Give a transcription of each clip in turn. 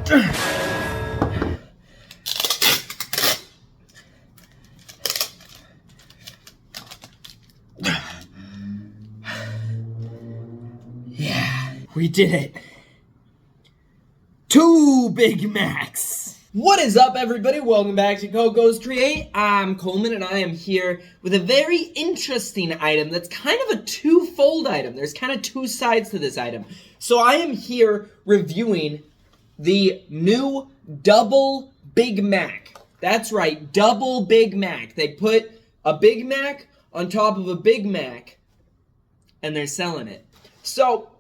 Yeah, we did it. 2 Big Macs. What is up, everybody? Welcome back to Coco's Create. I'm Coleman, and I am here with a very interesting item that's kind of a two-fold item. There's kind of two sides to this item. So I am here reviewing the new Double Big Mac. That's right, Double Big Mac. They put a Big Mac on top of a Big Mac, and they're selling it. So,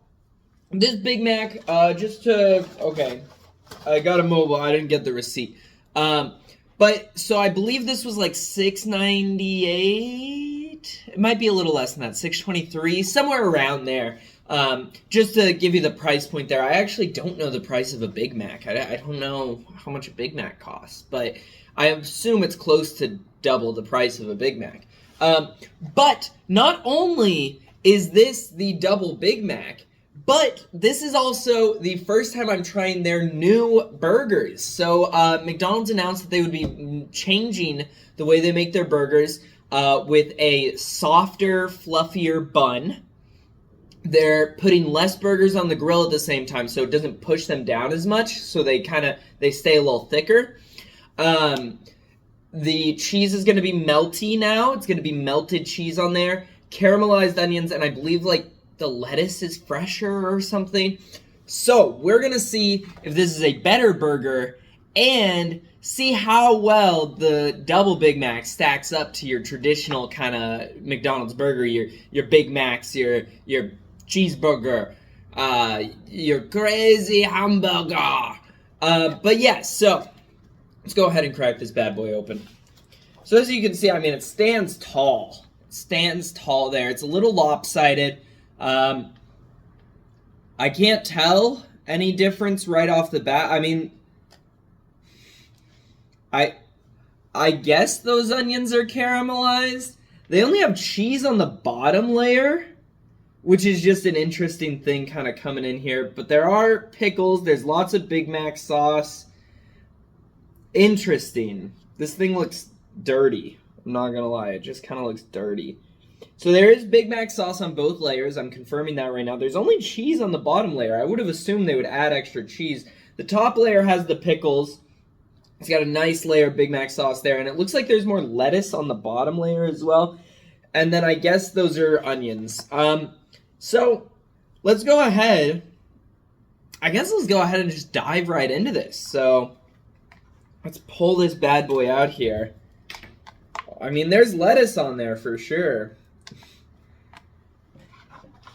this Big Mac, I got a mobile, I didn't get the receipt. So I believe this was like $6.98? It might be a little less than that, $6.23, somewhere around there. Just to give you the price point there, I actually don't know the price of a Big Mac. I don't know how much a Big Mac costs, but I assume it's close to double the price of a Big Mac. But not only is this the Double Big Mac, but this is also the first time I'm trying their new burgers. So McDonald's announced that they would be changing the way they make their burgers with a softer, fluffier bun. They're putting less burgers on the grill at the same time, so it doesn't push them down as much, so they stay a little thicker. The cheese is going to be melty now. It's going to be melted cheese on there, caramelized onions, and I believe like the lettuce is fresher or something. So we're going to see if this is a better burger and see how well the Double Big Mac stacks up to your traditional kind of McDonald's burger, your Big Macs, your cheeseburger, your crazy hamburger. But yeah, so let's go ahead and crack this bad boy open. So as you can see, I mean, it stands tall. It stands tall there. It's a little lopsided. I can't tell any difference right off the bat. I mean, I guess those onions are caramelized. They only have cheese on the bottom layer, which is just an interesting thing kind of coming in here. But there are pickles. There's lots of Big Mac sauce. Interesting. This thing looks dirty. I'm not gonna lie. It just kind of looks dirty. So there is Big Mac sauce on both layers. I'm confirming that right now. There's only cheese on the bottom layer. I would have assumed they would add extra cheese. The top layer has the pickles. It's got a nice layer of Big Mac sauce there. And it looks like there's more lettuce on the bottom layer as well. And then I guess those are onions. So let's go ahead. I guess let's go ahead and just dive right into this. So let's pull this bad boy out here. I mean, there's lettuce on there for sure.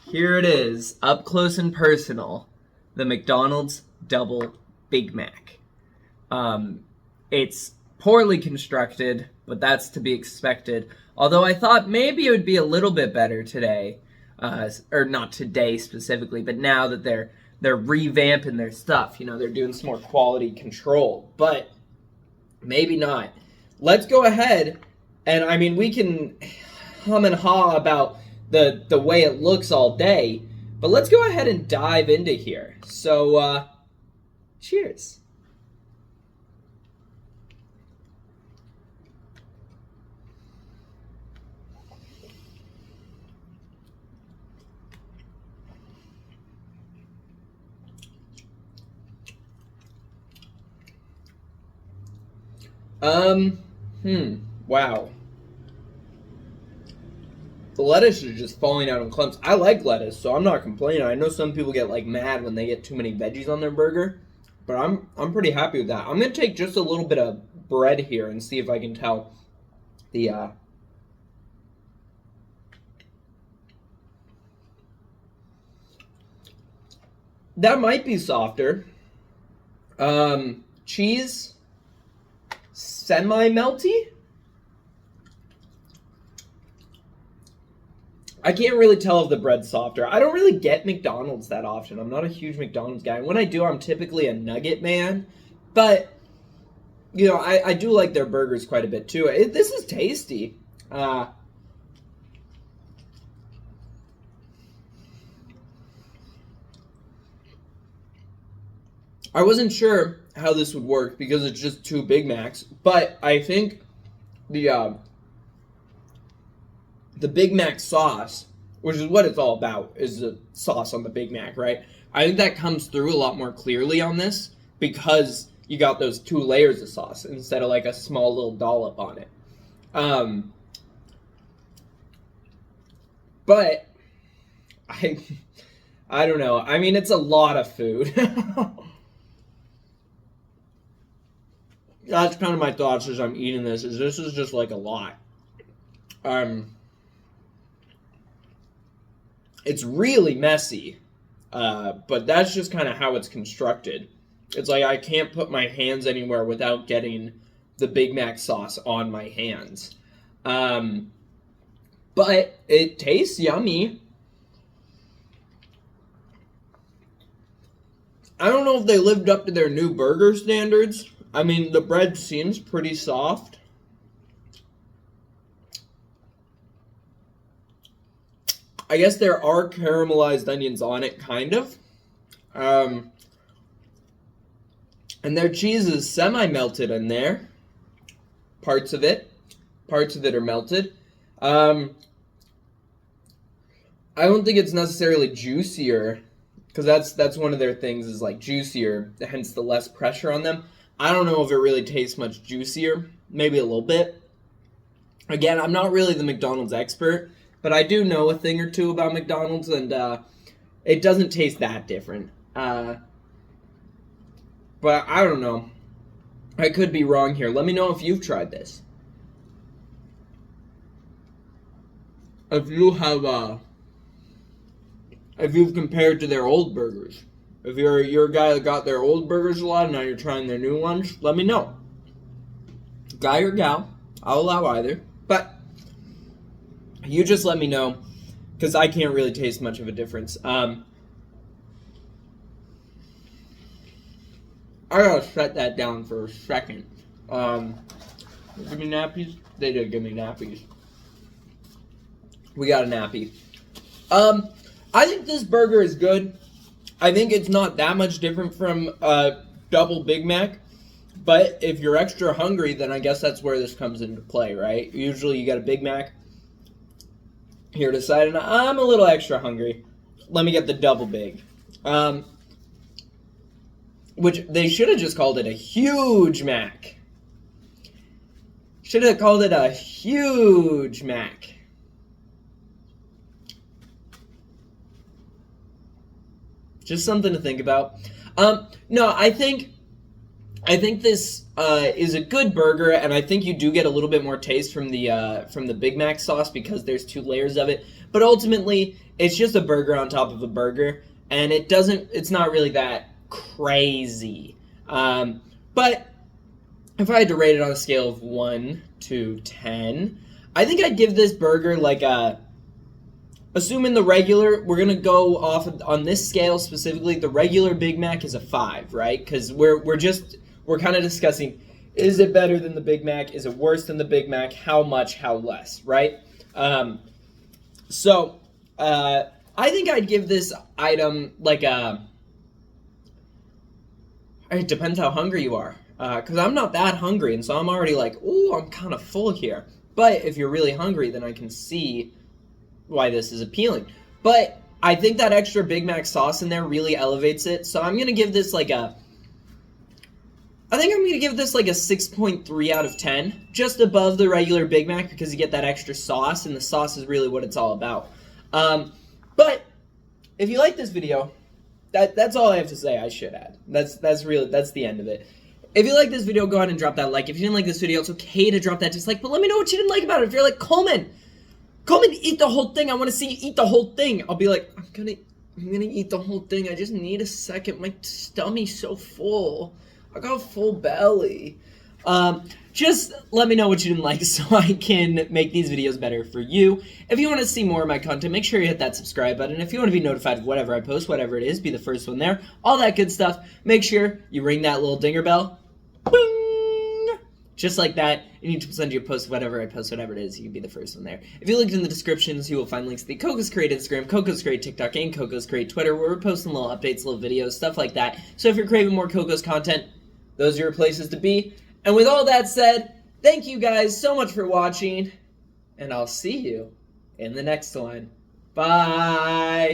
Here it is, up close and personal, the McDonald's Double Big Mac. It's poorly constructed, but that's to be expected. Although I thought maybe it would be a little bit better today, or not today specifically, but now that they're revamping their stuff, you know, they're doing some more quality control, but maybe not. Let's go ahead, and I mean, we can hum and haw about the way it looks all day, but let's go ahead and dive into here. So, cheers. Wow. The lettuce is just falling out in clumps. I like lettuce, so I'm not complaining. I know some people get like mad when they get too many veggies on their burger, but I'm pretty happy with that. I'm gonna take just a little bit of bread here and see if I can tell the that might be softer. Cheese, semi-melty. I can't really tell if the bread's softer. I don't really get McDonald's that often. I'm not a huge McDonald's guy. When I do, I'm typically a nugget man. But, you know, I do like their burgers quite a bit too. This is tasty. I wasn't sure how this would work because it's just 2 Big Macs, but I think the Big Mac sauce, which is what it's all about, is the sauce on the Big Mac, right? I think that comes through a lot more clearly on this because you got those 2 layers of sauce instead of like a small little dollop on it. But I don't know. I mean, it's a lot of food. That's kind of my thoughts as I'm eating this, is this is just like a lot. It's really messy, but that's just kind of how it's constructed. It's like I can't put my hands anywhere without getting the Big Mac sauce on my hands. But it tastes yummy. I don't know if they lived up to their new burger standards. I mean, the bread seems pretty soft. I guess there are caramelized onions on it, kind of. And their cheese is semi-melted in there. Parts of it are melted. I don't think it's necessarily juicier, because that's one of their things, is like juicier, hence the less pressure on them. I don't know if it really tastes much juicier. Maybe a little bit. Again, I'm not really the McDonald's expert, but I do know a thing or two about McDonald's, and it doesn't taste that different. But I don't know. I could be wrong here. Let me know if you've tried this. If you've compared to their old burgers. If you're a guy that got their old burgers a lot and now you're trying their new ones, let me know. Guy or gal, I'll allow either. But you just let me know, because I can't really taste much of a difference. I gotta set that down for a second. Give me nappies? They did give me nappies. We got a nappy. I think this burger is good. I think it's not that much different from a double Big Mac. But if you're extra hungry, then I guess that's where this comes into play, right? Usually you got a Big Mac. Here deciding I'm a little extra hungry. Let me get the double big. Which they should have just called it a huge Mac. Should have called it a huge Mac. Just something to think about. No, I think this is a good burger, and I think you do get a little bit more taste from the Big Mac sauce because there's 2 layers of it. But ultimately, it's just a burger on top of a burger, and it's not really that crazy. But if I had to rate it on a scale of 1 to 10, I think I'd give this burger like a. Assuming the regular, we're gonna go off on this scale specifically. The regular Big Mac is a 5, right? Because we're kind of discussing, is it better than the Big Mac? Is it worse than the Big Mac? How much? How less? Right? So I think I'd give this item like a. It depends how hungry you are, because I'm not that hungry, and so I'm already like, ooh, I'm kind of full here. But if you're really hungry, then I can see why this is appealing. But I think that extra Big Mac sauce in there really elevates it. So I'm going to give this like a 6.3 out of 10. Just above the regular Big Mac because you get that extra sauce, and the sauce is really what it's all about. But if you like this video, that's all I have to say. I should add. That's the end of it. If you like this video, go ahead and drop that like. If you didn't like this video, it's okay to drop that dislike, but let me know what you didn't like about it. If you're like, Coleman, eat the whole thing. I want to see you eat the whole thing. I'll be like, I'm gonna eat the whole thing. I just need a second. My tummy's so full. I got a full belly. Just let me know what you didn't like so I can make these videos better for you. If you want to see more of my content, make sure you hit that subscribe button. If you want to be notified of whatever I post, whatever it is, be the first one there. All that good stuff. Make sure you ring that little dinger bell. Boing! Just like that, and YouTube will send you a post whenever I post whatever it is. You can be the first one there. If you look in the descriptions, you will find links to the Coco's Create Instagram, Coco's Create TikTok, and Coco's Create Twitter, where we're posting little updates, little videos, stuff like that. So if you're craving more Coco's content, those are your places to be. And with all that said, thank you guys so much for watching, and I'll see you in the next one. Bye!